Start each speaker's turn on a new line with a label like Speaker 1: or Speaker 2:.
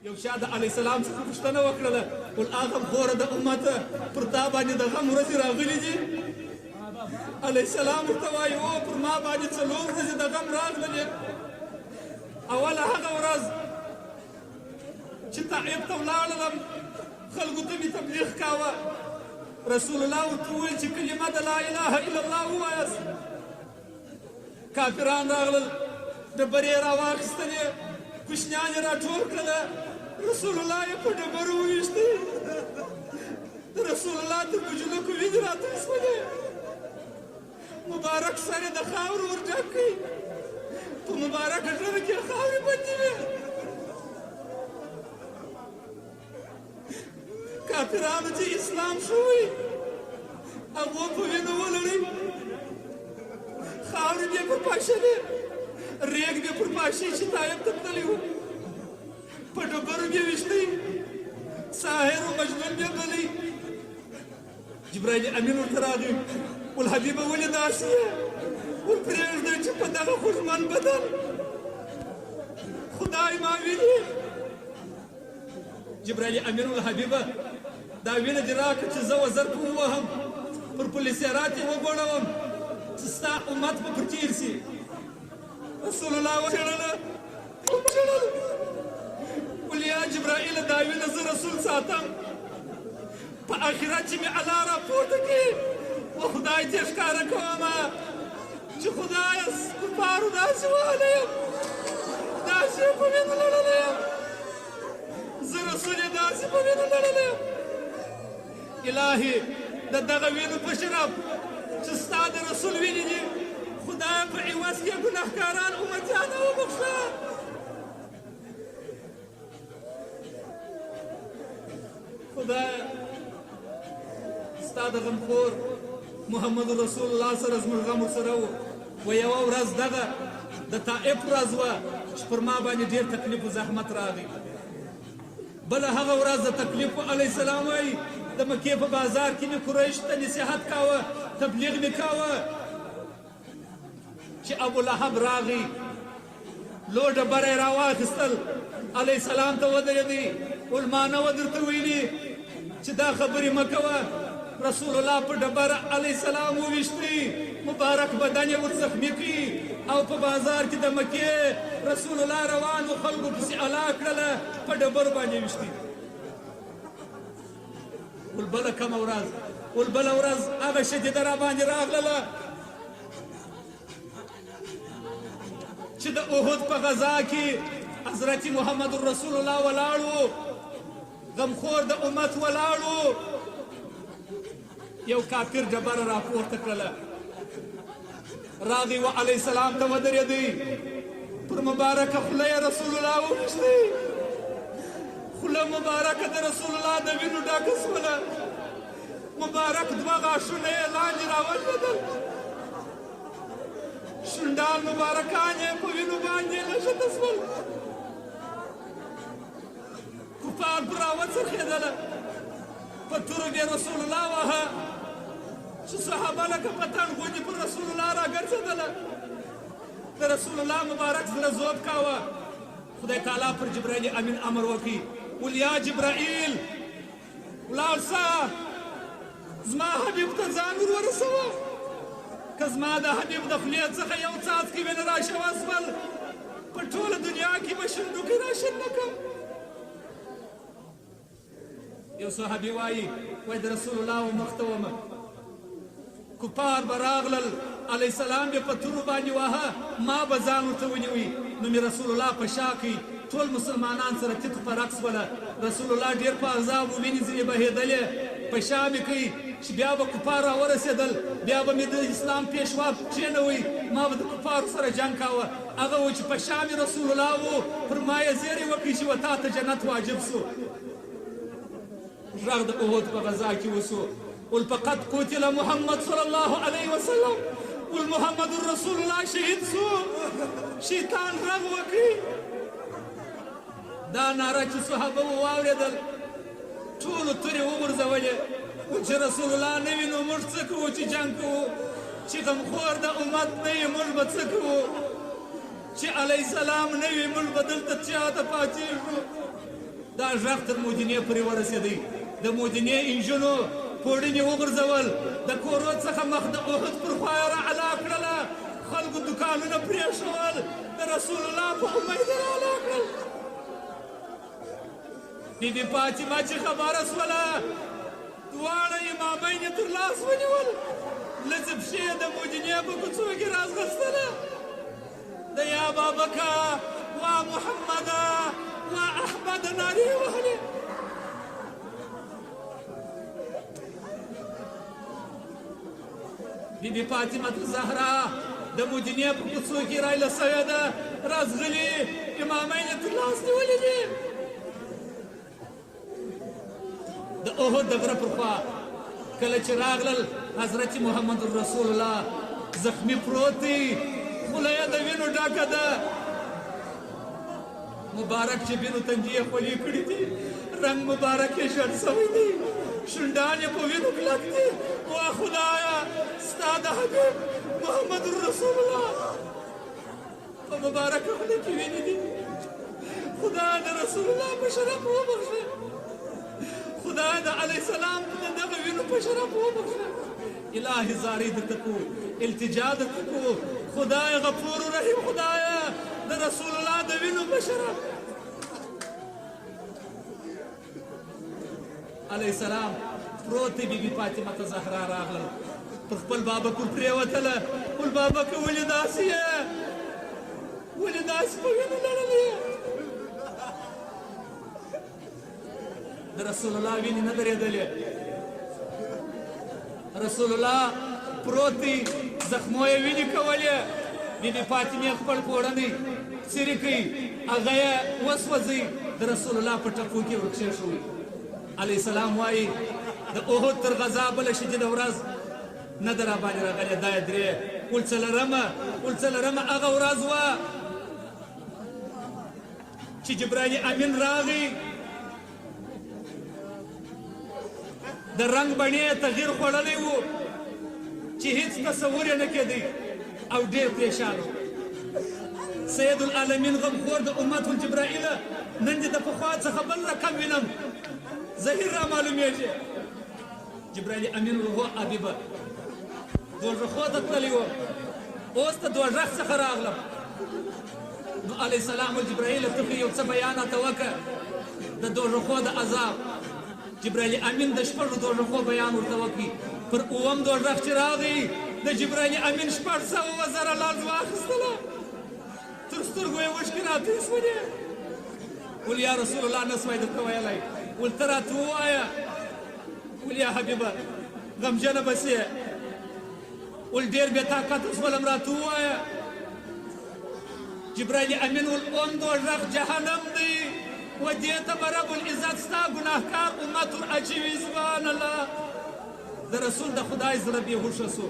Speaker 1: یو شاه د علیه السلام څخه پوښتنه وکړله ول هغه خوره د امت پر تا باندې د غم ورځې راغلي دي علیه السلام ورته وایي او پر ما باندې 4 ورځې د غم راغللې اوله هغه ورځ چې طائف ته ولاړلم خلکو ته مې تبلیغ کاوه رسول الله ورته وویل چې کلمه د لا اله الا الله ووایاست کافران راغلل ډبرې یې راواخیستلې کوچنیان یې راټول کړله رسول الله یې په ډبرو وویشتې د رسول الله تر بجلکو وینې راتوی شولې مبارک سر یې د خاورو ور ډک کړي په مبارکه ژبه کې خاورې بندې وې کافرانو چې اسلام شوی هغو په وینو ولړئ خاورې بیا پر پاشلې ریګ بیا پر پاشي چې طایف ته تللی و په ډبرو بیا ویشتی ساحر و مجنون بیا بلی جبرائیل امین ورته راغی ول حبیبه ولې داسې یې ول پرېږدئ چې په دغه خوږمن بدن خدای ما ویني جبرائیل امین ول حبیبه دا وینه دې راکړه چې زه وزر په ووهم پر پولیسیرات یې وګوړوم چې ستا امت به پر تېر سي رسول الله وژړله ول یا جبرائیل دا وینه زه رسول ساتم په آخرت چې مې الله راپورته کړي و خدای ته ښکاره کومه چې خدایه کفارو داسې وهلی یم داسې یې په وینو لړلی یم زه رسول یې داسې په وینو لړلی یم الهي د دغه وینو په شرف چې ستا د رسول وینې دي خدایه په عوض کې ګناهکاران امتیانه وبخښه خدایه ستا د غمخور محمد رسول الله سره زموږ غم ورسره و و یوه ورځ دغه د طائف ورځ وه چې پر ما باندې ډېر تکلیف و زحمت راغی بله هغه ورځ د تکلیف علیه السلام وایي د مکې په بازار کې مې قریش ته نصیحت کاوه تبلیغ مې کاوه چې ابولهب راغی لو ډبره یې راواخیستل علیه السلام ته ودرېدی ول ما نه وه درته ویلي چې دا خبرې مه کوه رسول الله په ډبره علیه السلام وویشتی مبارک بدن یې ورزخمي کړي او په بازار کې د مکې رسول الله روان و خلکو پسې الا کړله په ډبرو باندې ویشتي ول بله کومه ورځ ول بله ورځ هغه شدیده را باندې راغلله چې د احد په غذا کې حضرت محمد رسول الله ولاړ و غمخور د امت ولاړ و یو کافر ډبره راپورته کړله راغی و علیه السلام ته ودرېدی پر مبارکه خوله یې رسول الله وویشتی خوله مبارکه د رسول الله د وینو ډکه سوله مبارک 2 غاښونه یې لاندې راولوېدل شونډان مبارکان یې په وینو باندې نښته سول کفار پر راوڅرخېدله په تورو بیا رسول الله واهه چې صحابه لکه پتنګ غوندې پر رسول الله راګرځېدله د رسول الله مبارک زړه ذوب کاوه خدای تعالی پر جبرائیل امین امر وکړي ول یا جبرائیل ولاړ شه زما حبیب ته ځان ور ورسوه که زما د حبیب د خولې څخه یو څاڅکي وینه راشوه سول په ټوله دنیا کې به شندوکۍ راشنه کړم یو صحابي وایي د رسول الله مخ ته ومه کفار به راغلل علیه السلام یې په تورو باندې واهه ما به ځان ورته ونیوي نو مې رسول الله په شا کوي ټول مسلمانان سره تیت په رقص وله رسول الله ډېر په عذاب و وینې ځینې بهېدلې په شا مې کوي چې بیا به کفار راورسېدل بیا به مې د اسلام پیشوا کښېنوئ ما به د کفارو سره جنګ کاوه هغه و چې په شا مې رسول الله و پر ما یې زیری وکړي چې و تا ته جنت واجب سو غږ د احد په غذا کې وسو ول فقد قتل محمد صلی الله علیه وسلم ول محمد رسول الله شهید سو شیطان غږ وکړي دا ناره چې صحابه واورېدل ټولو تورې وغورځولې چې رسول الله نه وي نو موږ څه کوو چې جنګ کوو چې غمخور د امت نه وي موږ به څه کوو چې علیه السلام نه وي موږ به دلته چا ته پاتېږو دا غږ تر مدینې پورې ورسېدی د مدینې انجونو پوړنې وغورځول د کورو څخه مخ د احد پر خوا یې راعلا کړله خلکو دوکانونه پرېښول د رسول الله په امید یې راعلا کړل بیبي فاطمه چې خبره شوله دواړه امامین یې تر لاس ونیول لڅې پښې یې د مدینې په کوڅو کې راځغستله د یا ابابکر وا محمده وا احمد نارې وهلې بیبي فاطمه الزهرا د مدینې په کوڅو کې رایله سوې ده راځغلي امامین یې تر لاس نیولې دي د احد د غره پر خوا کله چې راغلل حضرت محمد رسول الله زخمی پروت دی خوله یې د وینو ډکه ده مبارک چې وینو تنګې یې خولې کړي دي رنګ مبارک یې ژړ سوی دی شونډان یې په وینو کلک دي وا خدایه ستا د حبیب محمد رسول الله په مبارکه خوله کې وینې دي خدای د رسول الله په شرف وبخښه خدای د علیه السلام د دغه وینو په شرف وبخښه الهي زارې درته کوو التجا درته کوو خدای غفور رحیم خدایه د رسول الله د وینو په شرف علیه السلام پروت دی بیبي فاطمه ته زهرا راغلل پر خپل بابکو پرېوتله خپل بابکه ولې داسې یې ولې داسې په وینو لړلې د رسول الله وینې نه درېدلې رسول الله پروت دی زخمو یې وینې کولې بیبي فاطمې خپل کورنۍ څیرې کوي هغه یې وسوځوي د رسول الله په ټپو کې ورکښېښوي علیه السلام وایي د احد تر غذا بله شدیده ورځ نه ده راباندې راغلې دا یې درې څلرمه هغه ورځ وه چې جبرائیل امین راغی د رنګ بڼې یې تغییر خوړلی و چې هیڅ تصور یې نه کېدی او ډېر پریشان و سید العالمین غمخور د امت الجبرائیله نن دې د پخوا څخه بل رقم وینم ظهیر را معلومیږي جبرائیل امین ورغو حبیبه دوزخو ته تللی و اوس ته دوزخ څخه راغلم نو علیه السلام الجبرائیل ته یو څه بیانات وکړه د دوزخو د عذاب جبرائیل امین د شپږو دوزخو بیان ورته وکړي پر اووم دوزخ چې راغی د جبرائیل امین 600 زره لالز واخیستله تر سترګو یې اوښکې راتوی شولې ول یا رسول الله نه سوای درته ویلی ول ته راته ووایه ول یا حبیبه غمجنه بس یې ول ډېر بې طاقته شولم راته ووایه جبرائیل امین ول اوم دوزخ جهنم دی و دې ته به رب العزت ستا ګناهکار امت ور اچوي سبحان الله د رسول د خدای زړه بېهوښه سو